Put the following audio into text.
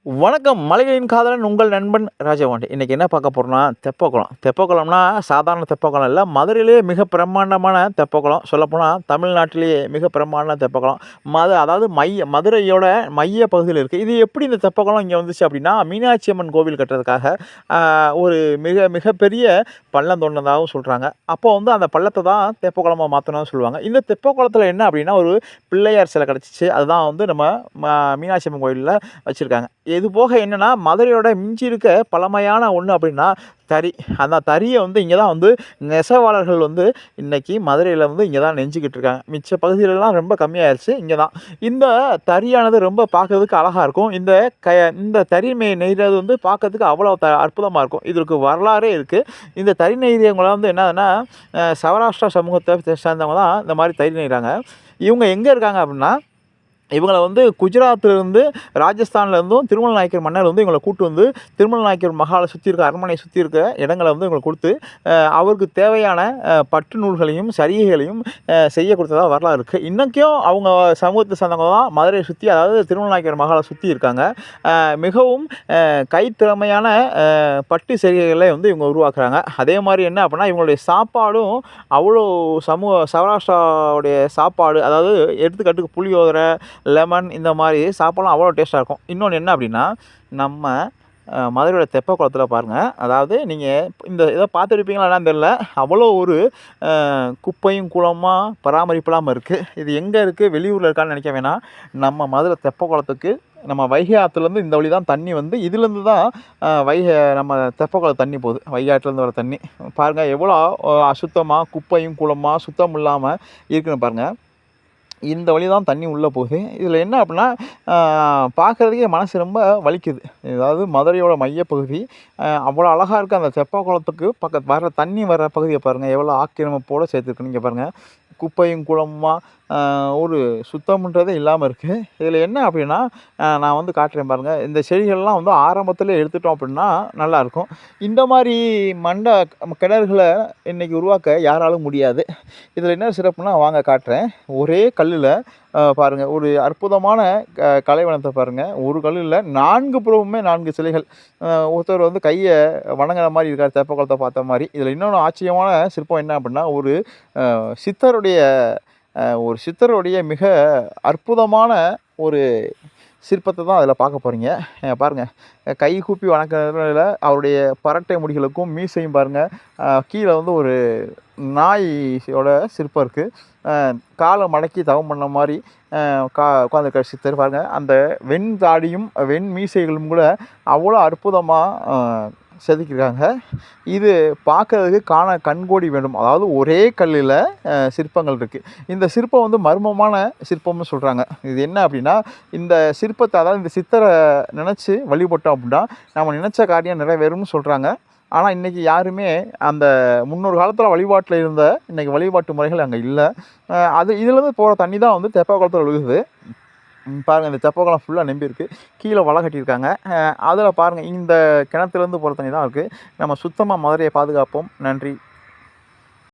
வணக்கம். மலைகளின் காதலன் உங்கள் நண்பன் ராஜபாண்டி. இன்னைக்கு என்ன பார்க்க போறோம்னா, தெப்பக்குளம். தெப்பக்குளம்னா சாதாரண தெப்பக்குளம் இல்ல. மதுரையிலேயே மிக பிரம்மாண்டமான தெப்பக்குளம். சொல்லப்போனா தமிழ்நாட்டிலேயே மிக பிரம்மாண்ட தெப்பக்குளம். அதாவது மதுரையோட மைய பகுதியில இருக்கு. இது எப்படி இந்த தெப்பக்குளம் இங்க வந்துச்சு அப்படின்னா, மீனாட்சி அம்மன் கோவில் கட்டுறதுக்காக அ ஒரு மிகப்பெரிய பள்ளம் தோண்டுனதாகவும் சொல்றாங்க. அப்போ வந்து அந்த பள்ளத்த தான் தெப்பக்குளமா மாத்துனோம்னு சொல்லுவாங்க. இந்த தெப்பக்குளத்தில என்ன அப்படின்னா, ஒரு பிள்ளையார் சிலை கிடைச்சுச்சு. அதுதான் வந்து நம்ம மீனாட்சி அம்மன் கோயில்ல வச்சிருக்காங்க. இது போக என்னன்னா, மதுரையோட மிஞ்சி இருக்க பழமையான ஒண்ணு அப்படின்னா, தறி. அந்த தறிய வந்து இங்க தான் வந்து நெசவாளர்கள் வந்து இன்னைக்கு மதுரையில வந்து இங்க தான் நெஞ்சுக்கிட்டு இருக்காங்க. மிச்ச பகுதிகளெல்லாம் ரொம்ப கம்மியாயிருச்சு. இங்க தான். இந்த தறியானது ரொம்ப பார்க்கறதுக்கு அழகா இருக்கும். இந்த தறி நெய்றது வந்து பார்க்கறதுக்கு அவ்வளோ அற்புதமா இருக்கும். இதற்கு வரலாறே இருக்கு. இந்த தறி நெய்றவங்க வந்து என்னதுன்னா, சௌராஷ்டிரா சமூகத்த சேர்ந்தவங்க தான் இந்த மாரி தறி நெய்றாங்க. இவங்க எங்க இருக்காங்க அப்படின்னா, இவங்கள வந்து குஜராத்லருந்து, ராஜஸ்தான்லேருந்தும் திருமல நாயக்கர் மன்னர் வந்து இவங்கள கூட்டு வந்து, திருமல நாயக்கர் மஹால சுத்தி இருக்க அரண்மனைய சுத்தி இருக்க இடங்கள வந்து இவங்களுக்கு குடுத்து, அவருக்கு தேவையான பட்டு நூல்களையும், சரிகைகளையும் செய்ய குடுத்ததா வரலாறு இருக்கு. இன்னைக்கும் அவங்க சமூகத்த சார்ந்தவங்க தான் மதுரைய சுத்தி, அதாவது திருமல நாயக்கர் மஹால சுத்தி இருக்காங்க. மிகவும் கைத்திறமையான பட்டு சரிகைகளை வந்து இவங்க உருவாக்குறாங்க. அதே மாரி என்ன அப்படின்னா, இவங்களுடைய சாப்பாடும் அவ்வளோ சௌராஷ்டிராவுடைய சாப்பாடு, அதாவது எடுத்துக்காட்டுக்கு புளியோதரை, லெமன் இந்த மாரி சாப்பாடுலாம் அவ்வளோ டேஸ்ட்டா இருக்கும். இன்னொன்னு என்ன அப்டின்னா, நம்ம மதுரையோட தெப்பக்குளத்தில பாருங்க, அதாவது நீங்க இந்த இத பார்த்துருப்பீங்களா என்னன்னு தெரியல. அவ்வளோ ஒரு குப்பையும் கூளமா பராமரிப்பு இல்லாம இருக்கு. இது எங்க இருக்கு? வெளியூர்ல இருக்கான்னு நெனைக்க வேணாம். நம்ம மதுரை தெப்பக்குளத்துக்கு நம்ம வைகை ஆத்துலேருந்து இந்த வழி தான் தண்ணி வந்து இதுலேருந்து தான் நம்ம தெப்பக்குளம் தண்ணி போகுது. வைகை ஆற்றுலேருந்து வர தண்ணி. பாருங்க எவ்வளோ அசுத்தமா, குப்பையும் கூளமா சுத்தம் இல்லாம இருக்குன்னு பாருங்க. இந்த வழி தான் தண்ணி உள்ள போகுது. இதில என்ன அப்டின்னா, பார்க்குறதுக்கே மனசு ரொம்ப வலிக்குது. அதாவது மதுரையோட மையப்பகுதி அவ்வளோ அழகா இருக்கு. அந்த தெப்பக்குளத்துக்கு வர தண்ணி வர பகுதிய பாருங்க. எவ்வளோ ஆக்கிரமிப்போட சேர்த்துருக்குன்னு இங்க பாருங்க. குப்பையும் குளமுமா ஒரு சுத்தம்ன்றதே இல்லாம இருக்கு. இதில என்ன அப்டின்னா, நான் வந்து காட்டுறேன் பாருங்க. இந்த செடிகள்லாம் வந்து ஆரம்பத்திலே எடுத்துட்டோம் அப்டின்னா நல்லாயிருக்கும். இந்த மாரி கிணறுகள இன்னைக்கு உருவாக்க யாராலும் முடியாது. இதில என்ன சிறப்புன்னா வாங்க காட்டுறேன். ஒரே கல்லுல பாருங்க ஒரு அற்புதமான கலைவண்ணத்த பாருங்க. ஒரு கல்லு இல்ல 4 புறமுமே 4 சிலைகள். ஒருத்தர் வந்து கைய வணங்குற மாரி இருக்காரு. தெப்பக்குளத்த பார்த்த மாரி. இதில இன்னொன்னு ஆச்சரியமான சிற்பம் என்ன அப்டின்னா, சித்தருடைய சித்தருடைய மிக அற்புதமான ஒரு சிற்பத்த தான் அதில பார்க்க போறீங்க. பாருங்க. கை கூப்பி வணங்குற நிலையில அவருடைய பரட்டை முடிகளுக்கும் மீசையும் பாருங்க. கீழ வந்து ஒரு நாயோட சிற்பம் இருக்கு. அ கால மடக்கி தவம் பண்ண மாரி உட்காந்துருக்காரு சித்தர் பாருங்க. அந்த வெண் தாடியும், வெண் மீசைகளும் கூட அவ்வளோ அற்புதமா செதுக்கியிருக்காங்க. இது பார்க்கறதுக்கு காண கண்கோடி வேண்டும். அதாவது ஒரே கல்லுல சிற்பங்கள் இருக்கு. இந்த சிற்பம் வந்து மர்மமான சிற்பம்னு சொல்றாங்க. இது என்ன அப்டின்னா, இந்த சிற்பத்த அதாவது இந்த சித்தர நெனச்சு வழிபட்டோம் அப்டின்னா, நம்ம நினைச்ச காரியம் நிறைவேறும்னு சொல்றாங்க. ஆனா, இன்னைக்கு யாருமே அந்த முன்னொரு காலத்தில வழிபாட்டுல இருந்த இன்னைக்கு வழிபாட்டு முறைகள் அங்க இல்ல. இதுலருந்து போற தண்ணி தான் வந்து தெப்பக்குளத்தில விழுகுது. பாருங்க இந்த தெப்பக்குளம் ஃபுல்லா நெம்பியிருக்கு. கீழ வலை கட்டியிருக்காங்க. அதில பாருங்க இந்த கிணத்துலேருந்து போற தண்ணி தான் இருக்கு. நம்ம சுத்தமா மதுரைய பாதுகாப்போம். நன்றி.